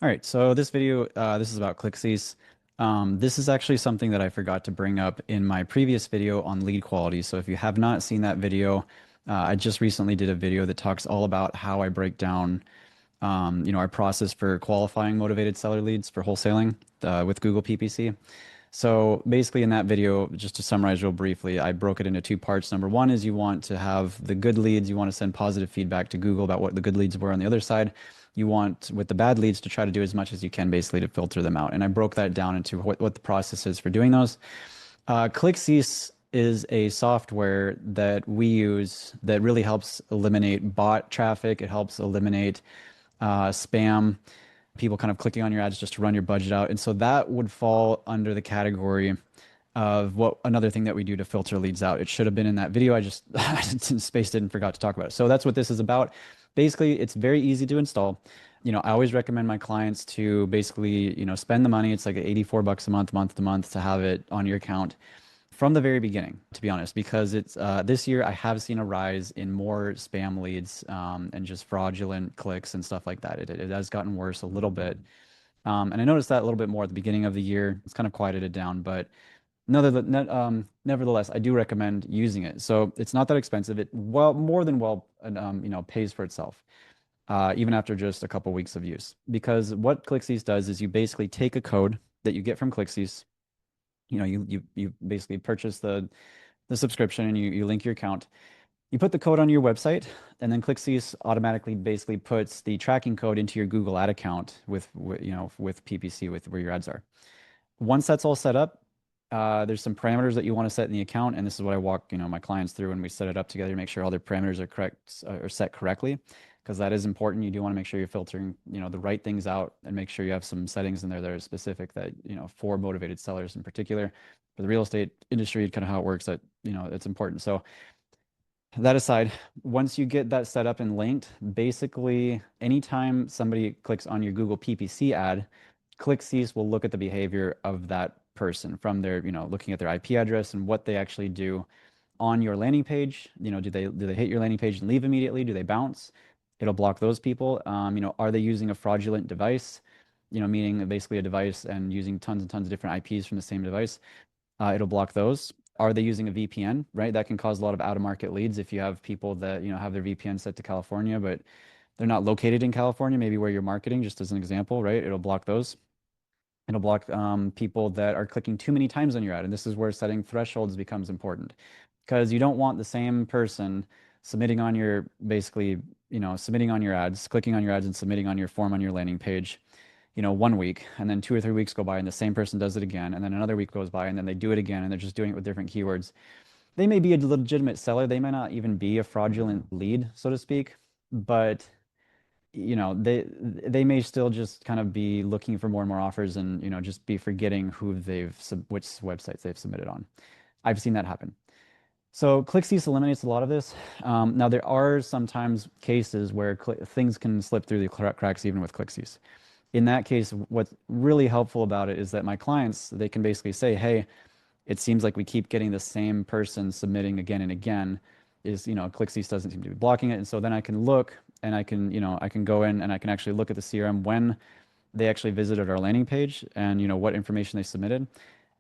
All right, so this video, this is about ClickCease. This is actually something that I forgot to bring up in my previous video on lead quality. So if you have not seen that video, I just recently did a video that talks all about how I break down, our process for qualifying motivated seller leads for wholesaling with Google PPC. So basically in that video, just to summarize real briefly, I broke it into two parts. Number one is you want to have the good leads. You want to send positive feedback to Google about what the good leads were on the other side. You want, with the bad leads, to try to do as much as you can basically to filter them out. And I broke that down into what the process is for doing those. ClickCease is a software that we use that really helps eliminate bot traffic. It helps eliminate spam, people kind of clicking on your ads just to run your budget out. And so that would fall under the category of what another thing that we do to filter leads out. It should have been in that video. I just spaced it and forgot to talk about it. So that's what this is about. Basically, it's very easy to install. I always recommend my clients to basically, spend the money. It's like 84 bucks a month to month to have it on your account from the very beginning, to be honest, because it's this year I have seen a rise in more spam leads and just fraudulent clicks and stuff like that. It has gotten worse a little bit. And I noticed that a little bit more at the beginning of the year. It's kind of quieted it down, but nevertheless, I do recommend using it. So it's not that expensive. It more than pays for itself, even after just a couple weeks of use. Because what ClickCease does is you basically take a code that you get from ClickCease. You basically purchase the subscription and you link your account. You put the code on your website, and then ClickCease automatically basically puts the tracking code into your Google ad account with PPC, with where your ads are. Once that's all set up, there's some parameters that you want to set in the account, and this is what I walk, my clients through when we set it up together to make sure all their parameters are correct or set correctly, because that is important. You do want to make sure you're filtering, the right things out, and make sure you have some settings in there that are specific that, for motivated sellers in particular. For the real estate industry, kind of how it works, that, it's important. So that aside, once you get that set up and linked, basically anytime somebody clicks on your Google PPC ad, ClickCease will look at the behavior of that person from their, looking at their IP address and what they actually do on your landing page. Do they hit your landing page and leave immediately? Do they bounce? It'll block those people. Are they using a fraudulent device? Meaning basically a device and using tons and tons of different IPs from the same device. It'll block those. Are they using a VPN, right? That can cause a lot of out-of-market leads if you have people that, have their VPN set to California, but they're not located in California, maybe where you're marketing, just as an example, right? It'll block those. It'll block people that are clicking too many times on your ad. And this is where setting thresholds becomes important, because you don't want the same person submitting on your, basically, submitting on your ads, clicking on your ads and submitting on your form on your landing page, 1 week, and then 2 or 3 weeks go by and the same person does it again, and then another week goes by and then they do it again and they're just doing it with different keywords. They may be a legitimate seller. They may not even be a fraudulent lead, so to speak, but they may still just kind of be looking for more and more offers and, just be forgetting which websites they've submitted on. I've seen that happen. So ClickCease eliminates a lot of this. Now there are sometimes cases where things can slip through the cracks even with ClickCease. In that case, what's really helpful about it is that my clients, they can basically say, hey, it seems like we keep getting the same person submitting again and again. ClickCease doesn't seem to be blocking it. And so then I can look and I can go in and I can actually look at the CRM when they actually visited our landing page and, what information they submitted.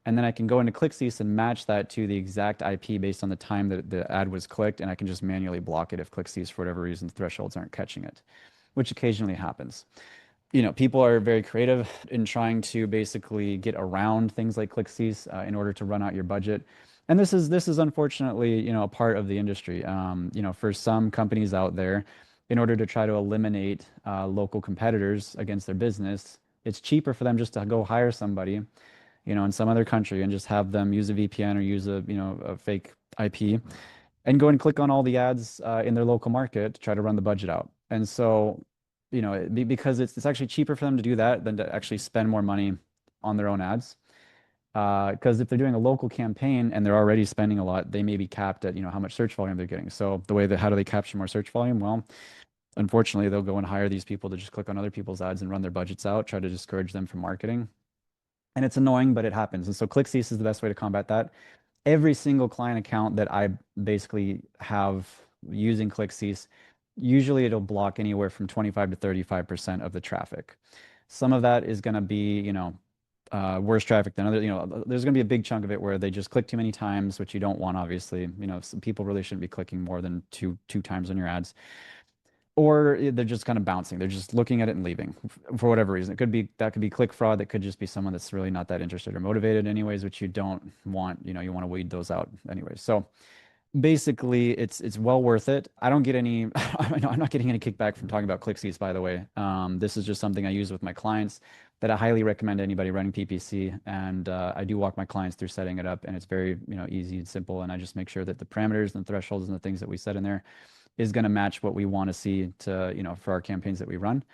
And then I can go into ClickCease and match that to the exact IP based on the time that the ad was clicked. And I can just manually block it if ClickCease, for whatever reason, thresholds aren't catching it, which occasionally happens. People are very creative in trying to basically get around things like ClickCease in order to run out your budget. And this is unfortunately, a part of the industry. For some companies out there, in order to try to eliminate local competitors against their business, it's cheaper for them just to go hire somebody, in some other country and just have them use a VPN or use a fake IP and go and click on all the ads in their local market to try to run the budget out. And so because it's actually cheaper for them to do that than to actually spend more money on their own ads. Because if they're doing a local campaign and they're already spending a lot, they may be capped at, how much search volume they're getting. So how do they capture more search volume? Well, unfortunately, they'll go and hire these people to just click on other people's ads and run their budgets out, try to discourage them from marketing. And it's annoying, but it happens. And so ClickCease is the best way to combat that. Every single client account that I basically have using ClickCease, usually it'll block anywhere from 25 to 35% of the traffic. Some of that is going to be, worse traffic than other, there's going to be a big chunk of it where they just click too many times, which you don't want, obviously. Some people really shouldn't be clicking more than two times on your ads. Or they're just kind of bouncing. They're just looking at it and leaving for whatever reason. That could be click fraud. That could just be someone that's really not that interested or motivated anyways, which you don't want. You want to weed those out anyways. So basically, it's well worth it. I don't get any, I'm not getting any kickback from talking about ClickCease, by the way. This is just something I use with my clients that I highly recommend to anybody running PPC. And I do walk my clients through setting it up, and it's very, easy and simple. And I just make sure that the parameters and the thresholds and the things that we set in there is going to match what we want to see to, for our campaigns that we run.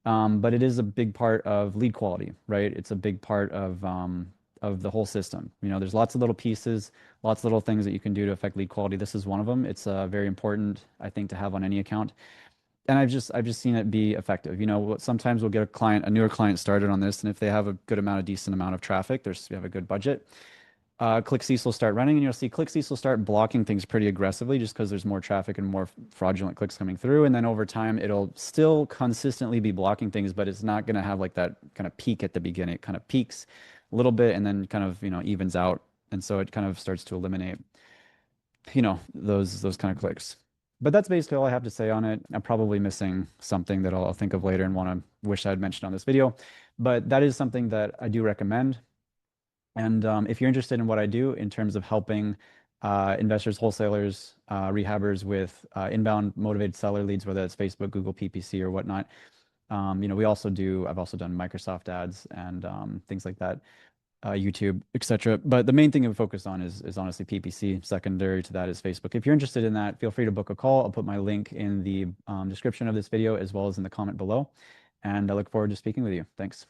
But it is a big part of lead quality, right? It's a big part of the whole system. There's lots of little pieces, lots of little things that you can do to affect lead quality. This is one of them. It's very important, I think, to have on any account. And I've just seen it be effective. Sometimes we'll get a newer client started on this, and if they have a decent amount of traffic, you have a good budget. ClickCease will start running, and you'll see ClickCease will start blocking things pretty aggressively just because there's more traffic and more fraudulent clicks coming through. And then over time, it'll still consistently be blocking things, but it's not going to have like that kind of peak at the beginning. It kind of peaks a little bit and then kind of, evens out. And so it kind of starts to eliminate, those kind of clicks. But that's basically all I have to say on it. I'm probably missing something that I'll think of later and wish I'd mentioned on this video. But that is something that I do recommend. And if you're interested in what I do in terms of helping investors, wholesalers, rehabbers with inbound motivated seller leads, whether it's Facebook, Google PPC, or whatnot, I've also done Microsoft ads and things like that, YouTube, etc. But the main thing I'm focused on is honestly PPC. Secondary to that is Facebook. If you're interested in that, feel free to book a call. I'll put my link in the description of this video as well as in the comment below. And I look forward to speaking with you. Thanks.